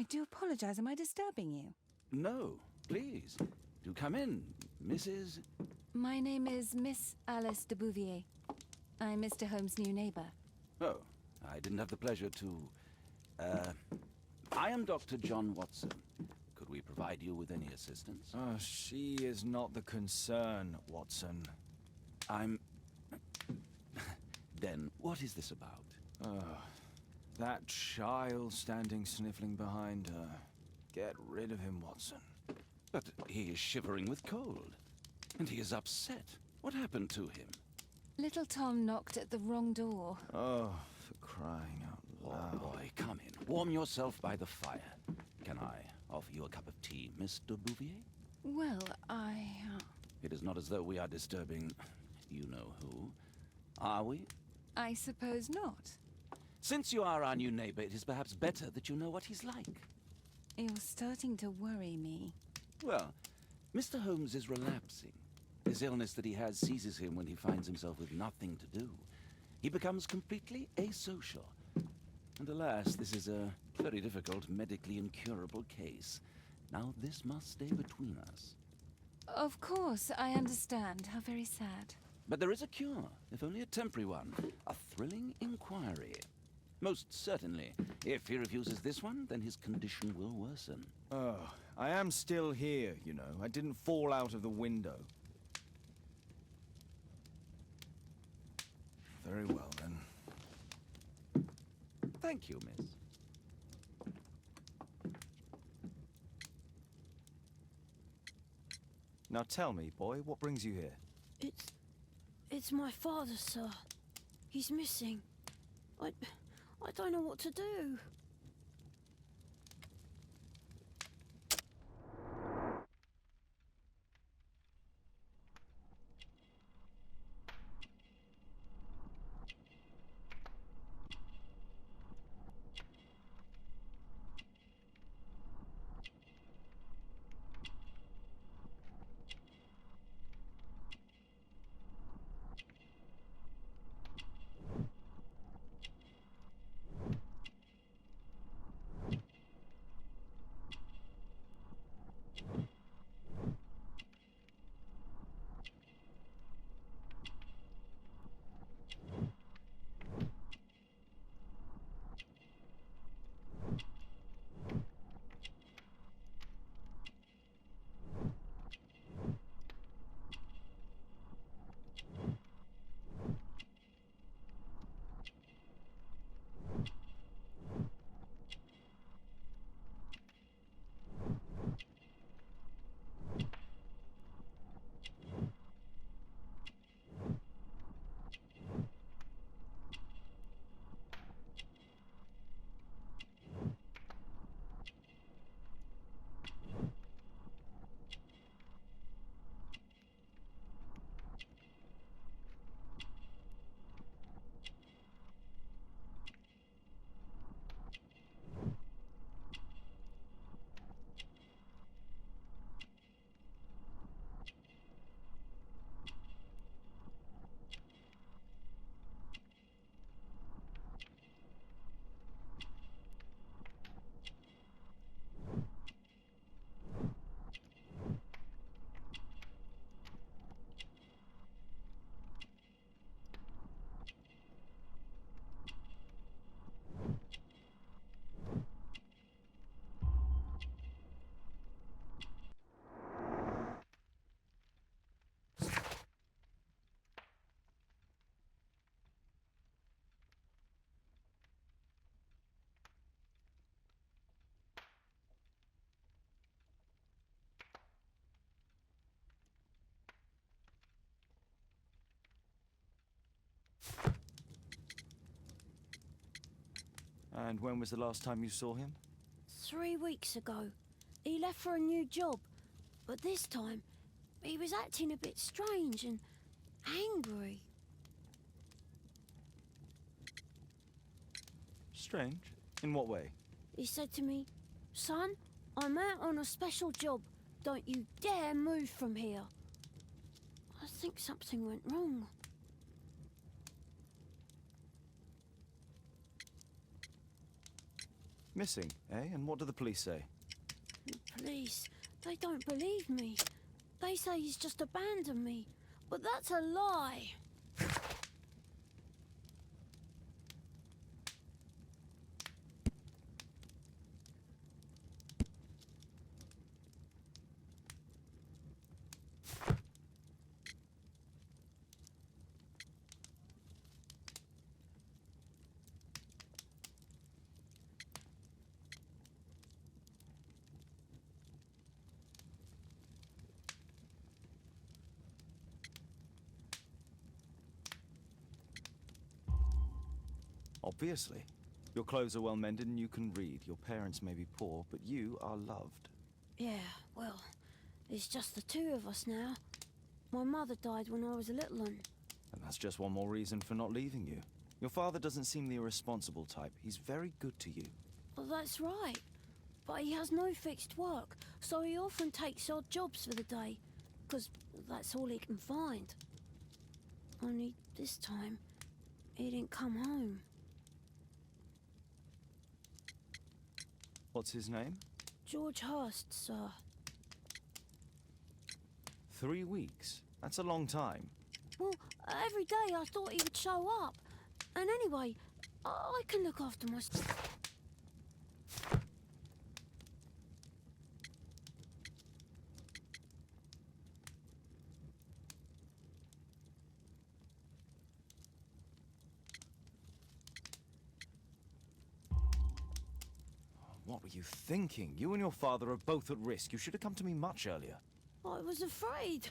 I do apologize. Am I disturbing you? No, please. Do come in, Mrs. My name is Miss Alice de Bouvier. I'm Mr. Holmes' new neighbor. Oh, I didn't have the pleasure to... I am Dr. John Watson. Could we provide you with any assistance? Oh, she is not the concern, Watson. Then, what is this about? That child standing sniffling behind her. Get rid of him, Watson. But he is shivering with cold. And he is upset. What happened to him? Little Tom knocked at the wrong door. Oh, for crying out loud. Oh, boy, come in. Warm yourself by the fire. Can I offer you a cup of tea, Mr. Bouvier? Well, It is not as though we are disturbing you-know-who, are we? I suppose not. Since you are our new neighbor, it is perhaps better that you know what he's like. You're starting to worry me. Well, Mr. Holmes is relapsing. This illness that he has seizes him when he finds himself with nothing to do. He becomes completely asocial. And alas, this is a very difficult, medically incurable case. Now this must stay between us. Of course, I understand. How very sad. But there is a cure, if only a temporary one. A thrilling inquiry. Most certainly. If he refuses this one, then his condition will worsen. Oh, I am still here, you know. I didn't fall out of the window. Very well, then. Thank you, miss. Now tell me, boy, what brings you here? It's my father, sir. He's missing. I don't know what to do. And when was the last time you saw him? 3 weeks ago. He left for a new job. But this time, he was acting a bit strange and angry. Strange? In what way? He said to me, "Son, I'm out on a special job. Don't you dare move from here." I think something went wrong. Missing, eh? And what do the police say? The police, they don't believe me. They say he's just abandoned me. But that's a lie. Obviously. Your clothes are well mended and you can read. Your parents may be poor, but you are loved. Yeah, well, it's just the two of us now. My mother died when I was a little one. And that's just one more reason for not leaving you. Your father doesn't seem the irresponsible type. He's very good to you. Well, that's right. But he has no fixed work, so he often takes odd jobs for the day, 'cause that's all he can find. Only this time, he didn't come home. What's his name? George Hurst, sir. 3 weeks. That's a long time. Well, every day I thought he would show up. And anyway, I can look after myself. What were you thinking? You and your father are both at risk. You should have come to me much earlier. I was afraid.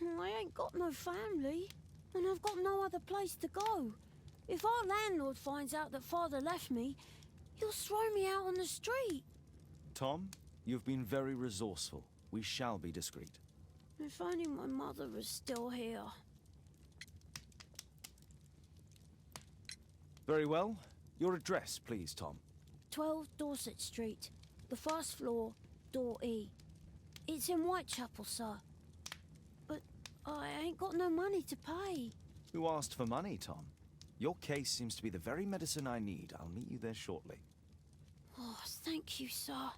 I ain't got no family, and I've got no other place to go. If our landlord finds out that Father left me, he'll throw me out on the street. Tom, you've been very resourceful. We shall be discreet. If only my mother was still here. Very well. Your address, please, Tom. 12 Dorset Street, the first floor, door E. It's in Whitechapel, sir. But I ain't got no money to pay. Who asked for money, Tom? Your case seems to be the very medicine I need. I'll meet you there shortly. Oh, thank you, sir.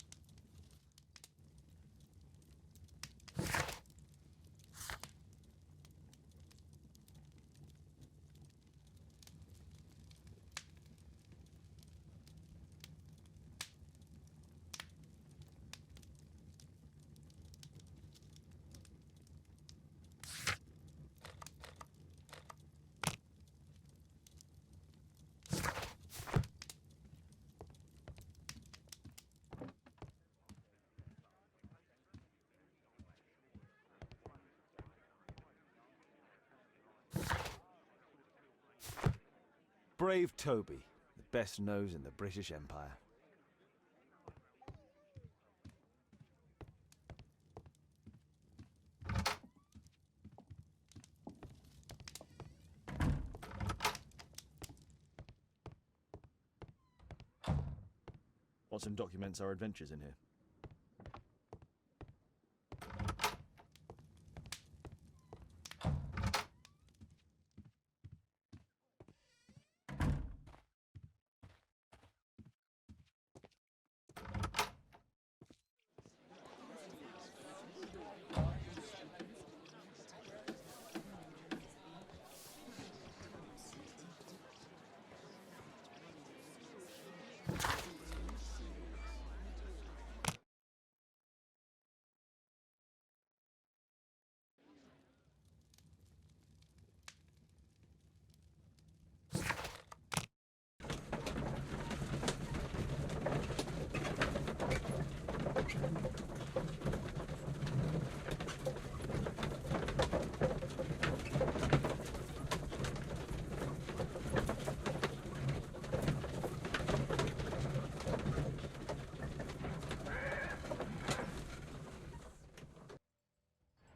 Brave Toby, the best nose in the British Empire. Watson documents our adventures in here.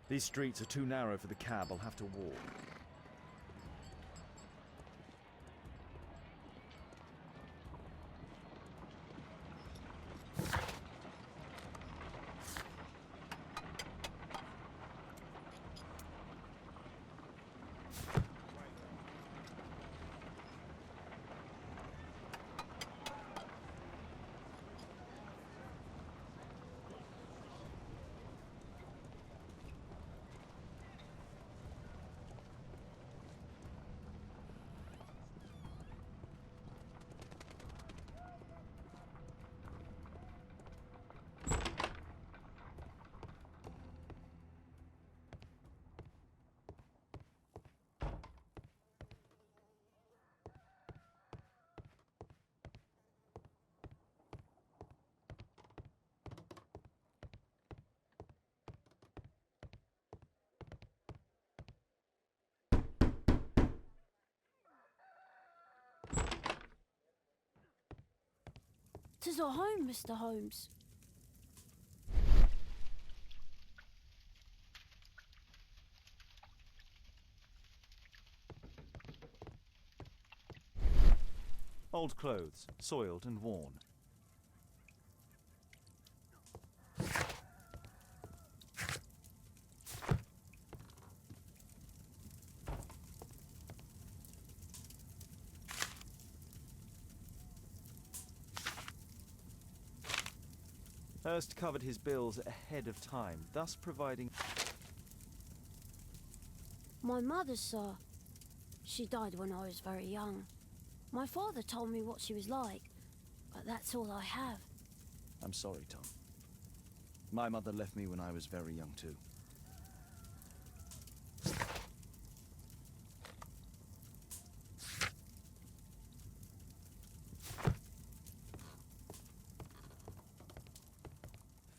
These streets are too narrow for the cab. I'll have to walk. 'Tis our home, Mr. Holmes. Old clothes, soiled and worn. Hurst covered his bills ahead of time, thus providing... My mother, sir. She died when I was very young. My father told me what she was like, but that's all I have. I'm sorry, Tom. My mother left me when I was very young, too.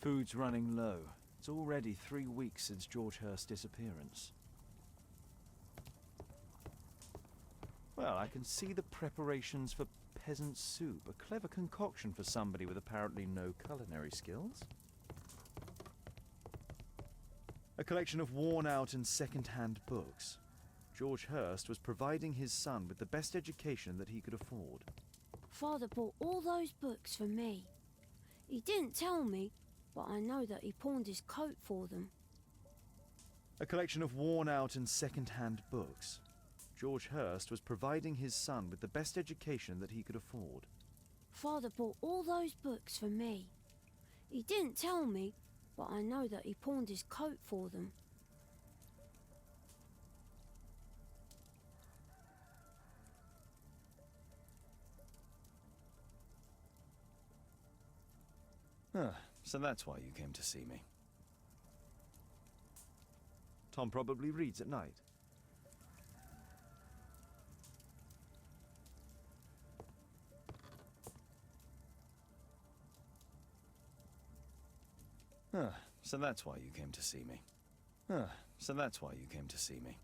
Food's running low. It's already 3 weeks since George Hurst's disappearance. Well, I can see the preparations for peasant soup, a clever concoction for somebody with apparently no culinary skills. A collection of worn-out and second-hand books. George Hurst was providing his son with the best education that he could afford. Father bought all those books for me. He didn't tell me, but I know that he pawned his coat for them. A collection of worn-out and second-hand books. George Hurst was providing his son with the best education that he could afford. Father bought all those books for me. He didn't tell me, but I know that he pawned his coat for them. Ah, so that's why you came to see me. Tom probably reads at night. Ah, so that's why you came to see me. Ah, so that's why you came to see me.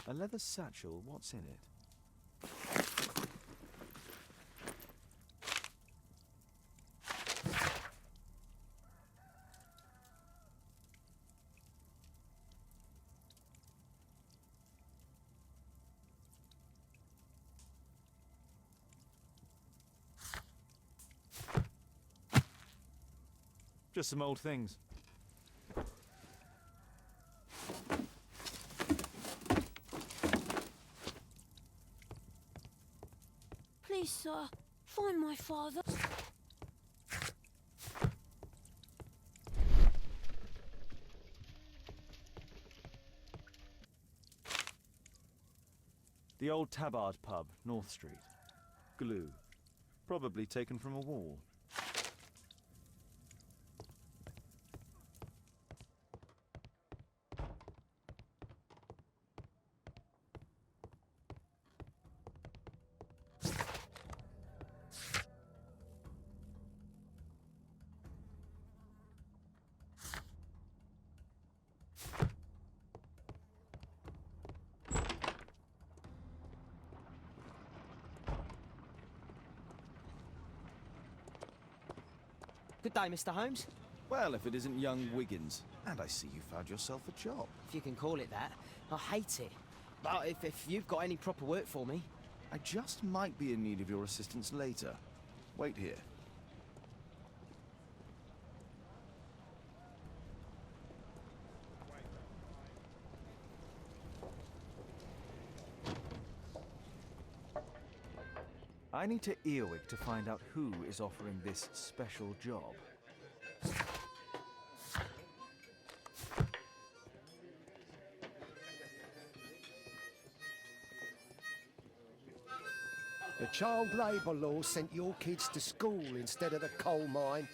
A leather satchel, what's in it? Just some old things. Please, sir, find my father. The old Tabard pub, North Street. Glue. Probably taken from a wall. Good day, Mr. Holmes. Well, if it isn't young Wiggins. And I see you found yourself a job. If you can call it that. I hate it. But if you've got any proper work for me... I just might be in need of your assistance later. Wait here. I need to Earwig to find out who is offering this special job. The child labour law sent your kids to school instead of the coal mine.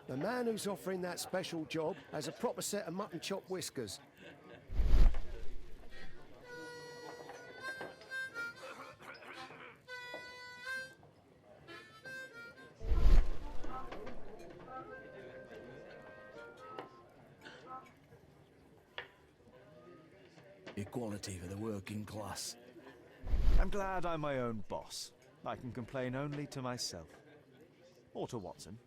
The man who's offering that special job has a proper set of mutton chop whiskers. Equality for the working class. I'm glad I'm my own boss. I can complain only to myself. Or to Watson.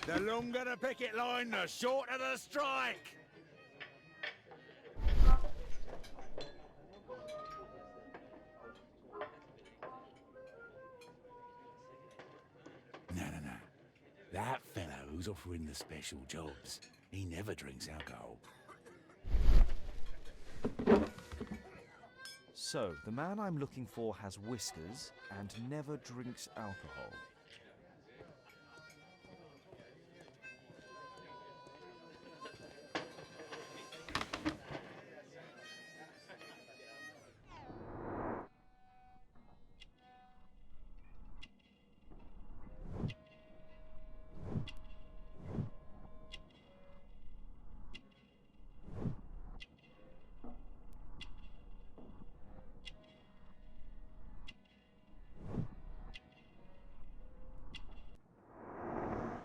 The longer the picket line, the shorter the strike! No. That fellow who's offering the special jobs, he never drinks alcohol. So, the man I'm looking for has whiskers and never drinks alcohol.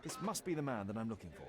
This must be the man that I'm looking for.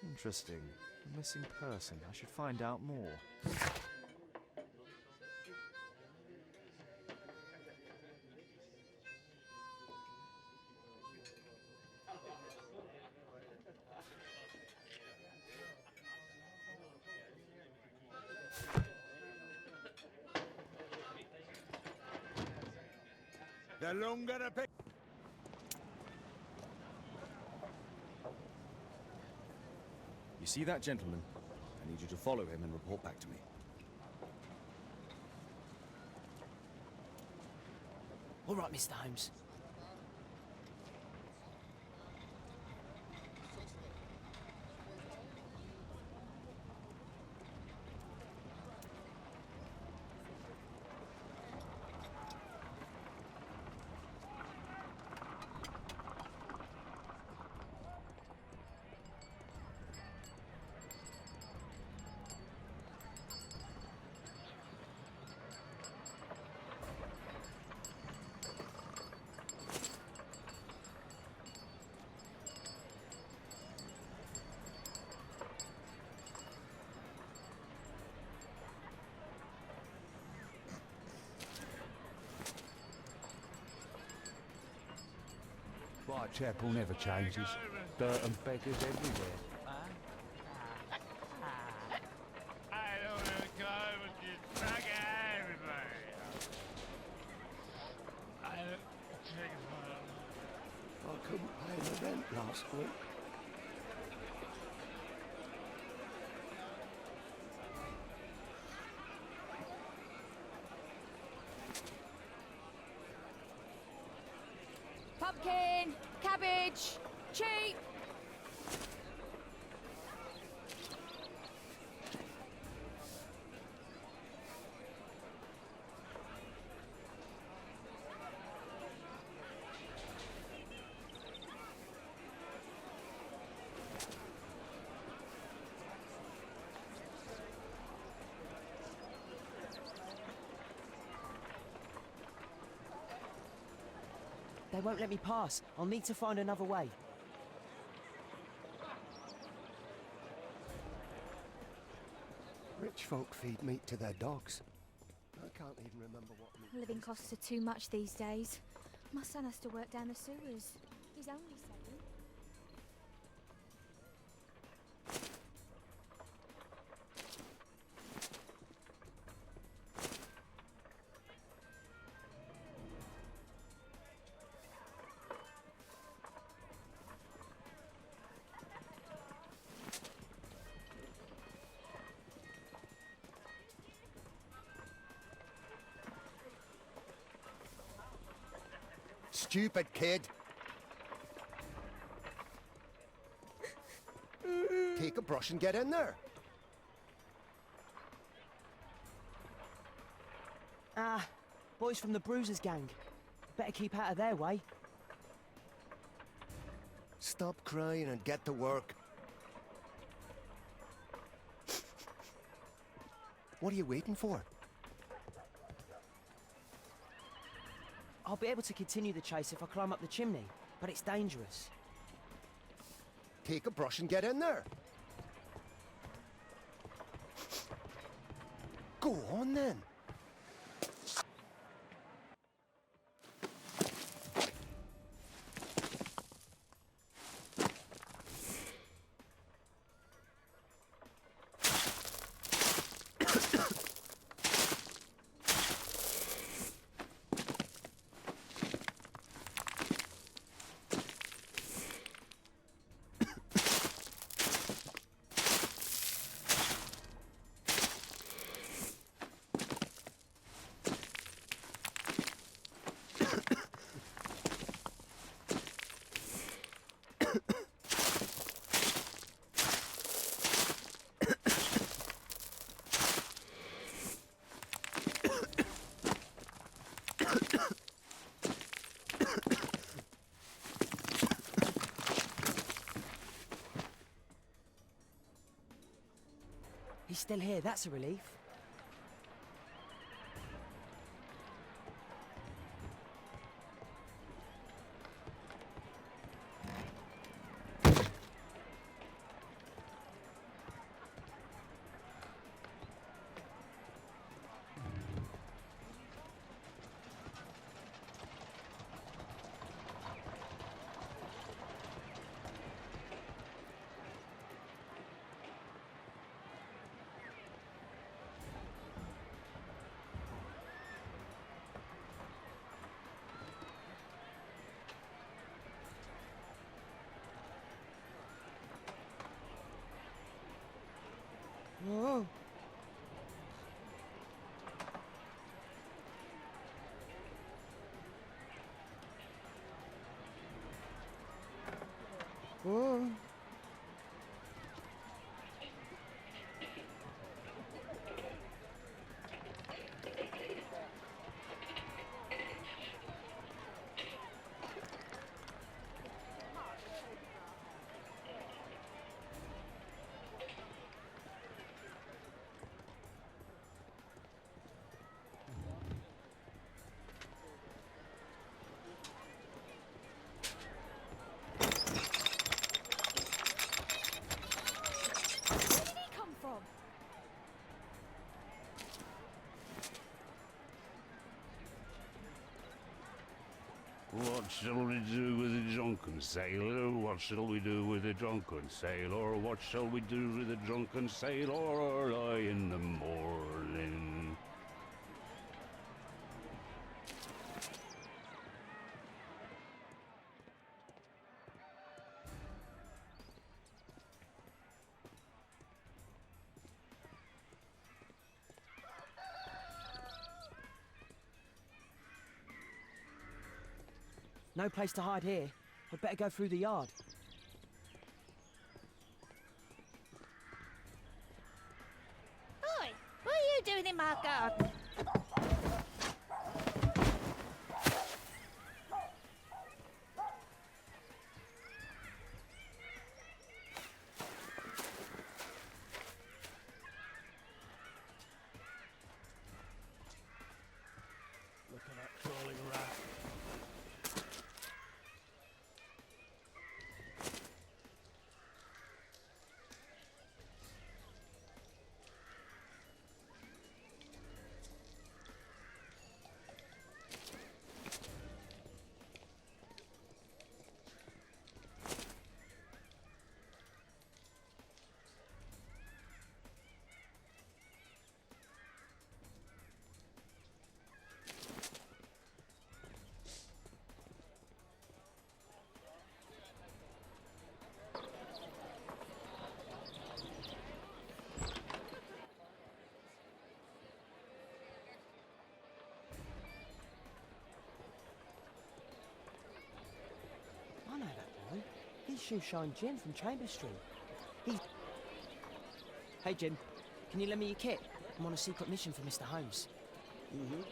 Interesting. A missing person. I should find out more. The longer the picket... You see that gentleman? I need you to follow him and report back to me. All right, Mr. Holmes. Whitechapel never changes. Dirt and beggars everywhere. I don't know, come and just drag everybody. paid the rent last week. Pumpkin, cabbage, cheap. They won't let me pass. I'll need to find another way. Rich folk feed meat to their dogs. I can't even remember what meat. Living costs are too much these days. My son has to work down the sewers. He's only 7. Stupid kid. Take a brush and get in there. Ah, boys from the Bruisers gang. Better keep out of their way. Stop crying and get to work. What are you waiting for? I'll be able to continue the chase if I climb up the chimney, but it's dangerous. Take a brush and get in there. Go on then. He's still here, that's a relief. Whoa. Whoa. What shall we do with a drunken sailor? What shall we do with a drunken sailor? What shall we do with a drunken sailor early in the morning? No place to hide here. I'd better go through the yard. Oi! What are you doing in my garden? Look at that crawling rat. I know that boy. He's Shoeshine Jim from Chambers Street. He's... Hey, Jim. Can you lend me your kit? I'm on a secret mission for Mr. Holmes. Mm-hmm.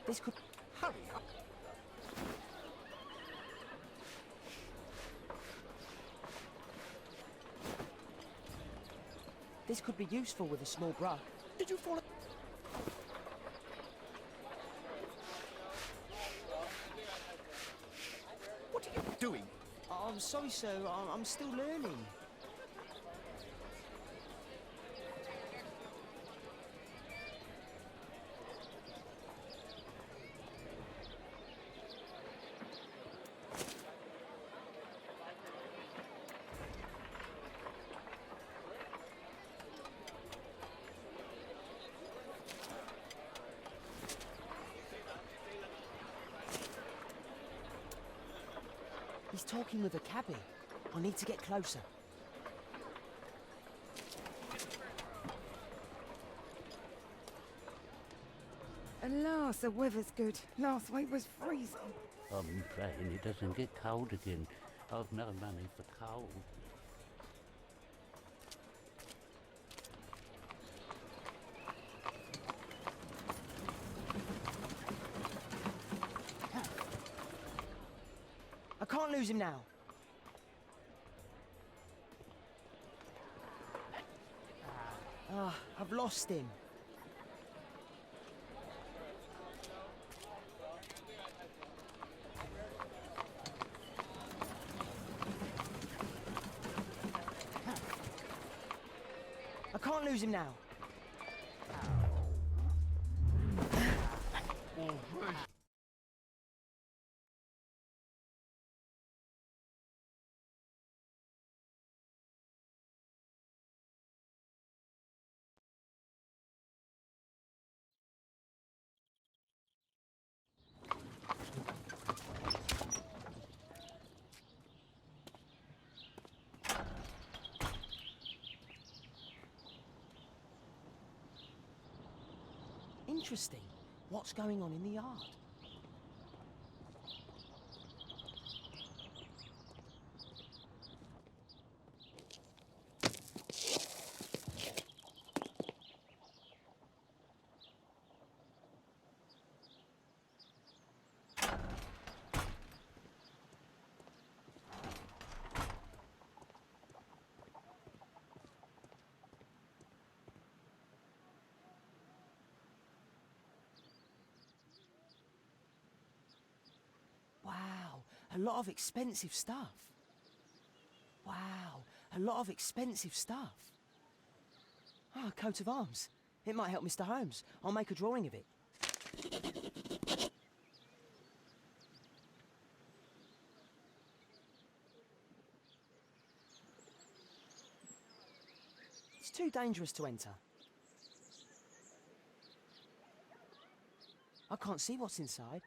This could... Hurry up. This could be useful with a small brush. Did you fall? What are you doing? Oh, I'm sorry, sir. I'm still learning. He's talking with a cabbie. I need to get closer. Alas, the weather's good. Last week was freezing. I'm praying it doesn't get cold again. I've no money for coal. I can't lose him now. Ah, I've lost him. I can't lose him now. Interesting. What's going on in the yard? Wow, a lot of expensive stuff. Wow, a lot of expensive stuff. Ah, a coat of arms. It might help Mr. Holmes. I'll make a drawing of it. It's too dangerous to enter. I can't see what's inside.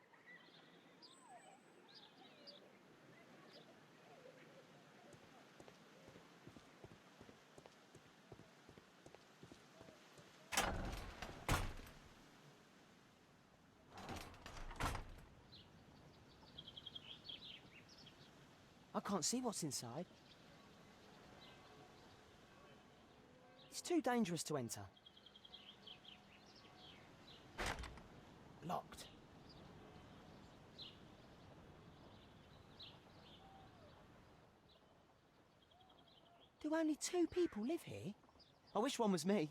I can't see what's inside. It's too dangerous to enter. Locked. Do only 2 people live here? I wish one was me.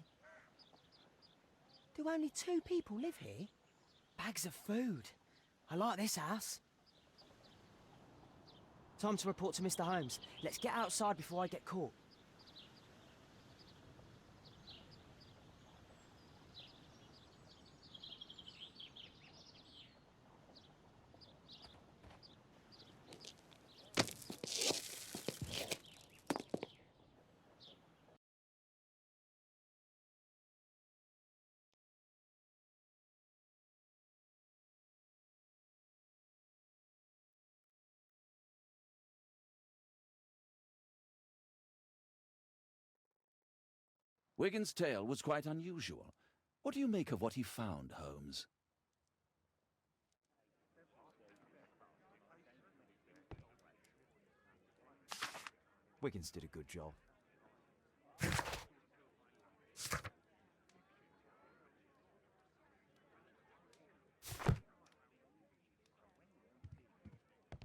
Do only 2 people live here? Bags of food. I like this house. Time to report to Mr. Holmes. Let's get outside before I get caught. Wigan's tale was quite unusual. What do you make of what he found, Holmes? Wiggins did a good job.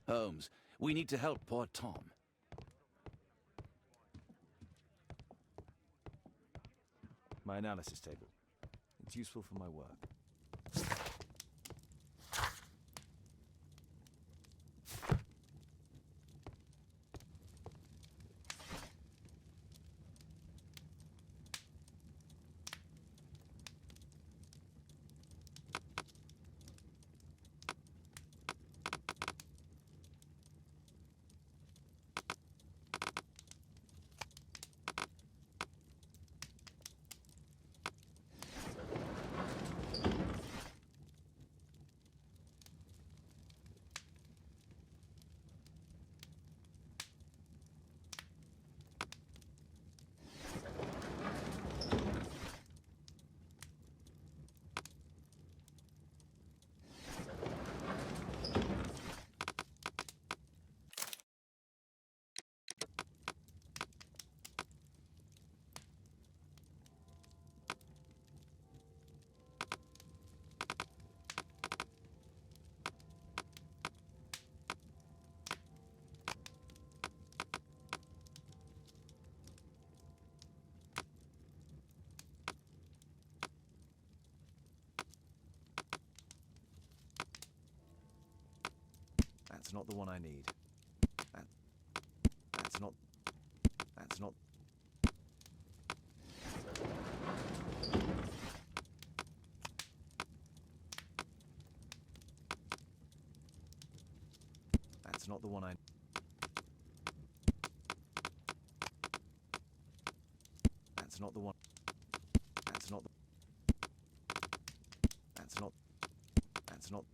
Holmes, we need to help poor Tom. My analysis table. It's useful for my work. That's not the one I need. That's not... That's not... That's not the one I... That's not the one... That's not... That's not... That's not...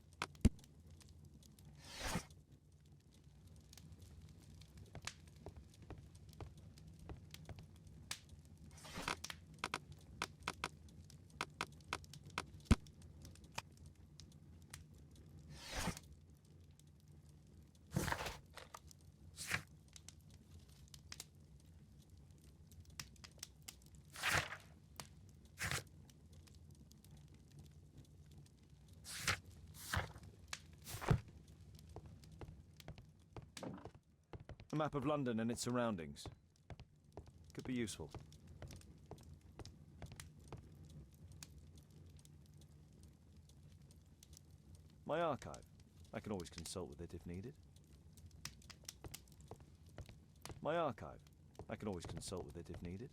A map of London and its surroundings. Could be useful. My archive. I can always consult with it if needed. My archive. I can always consult with it if needed.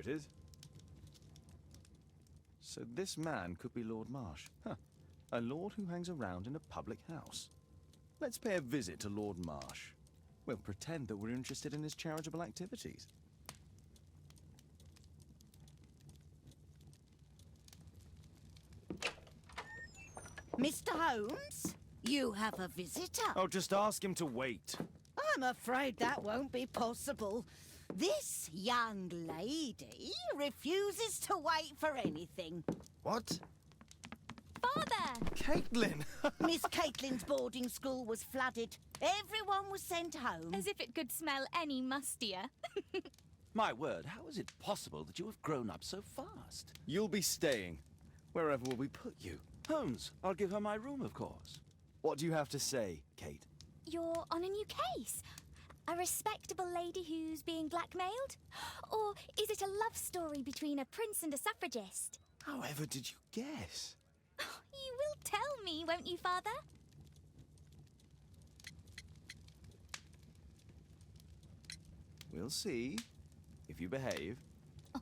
it is. So this man could be Lord Marsh. Huh. A lord who hangs around in a public house. Let's pay a visit to Lord Marsh. We'll pretend that we're interested in his charitable activities. Mr. Holmes, you have a visitor. Oh, just ask him to wait. I'm afraid that won't be possible. This young lady refuses to wait for anything. What? Father! Caitlin! Miss Caitlin's boarding school was flooded. Everyone was sent home. As if it could smell any mustier. My word, how is it possible that you have grown up so fast? You'll be staying. Wherever will we put you? Holmes, I'll give her my room, of course. What do you have to say, Kate? You're on a new case. A respectable lady who's being blackmailed? Or is it a love story between a prince and a suffragist? However did you guess? You will tell me, won't you, Father? We'll see. If you behave.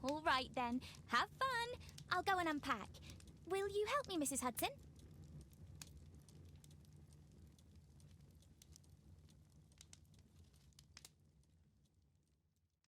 All right, then. Have fun. I'll go and unpack. Will you help me, Mrs. Hudson?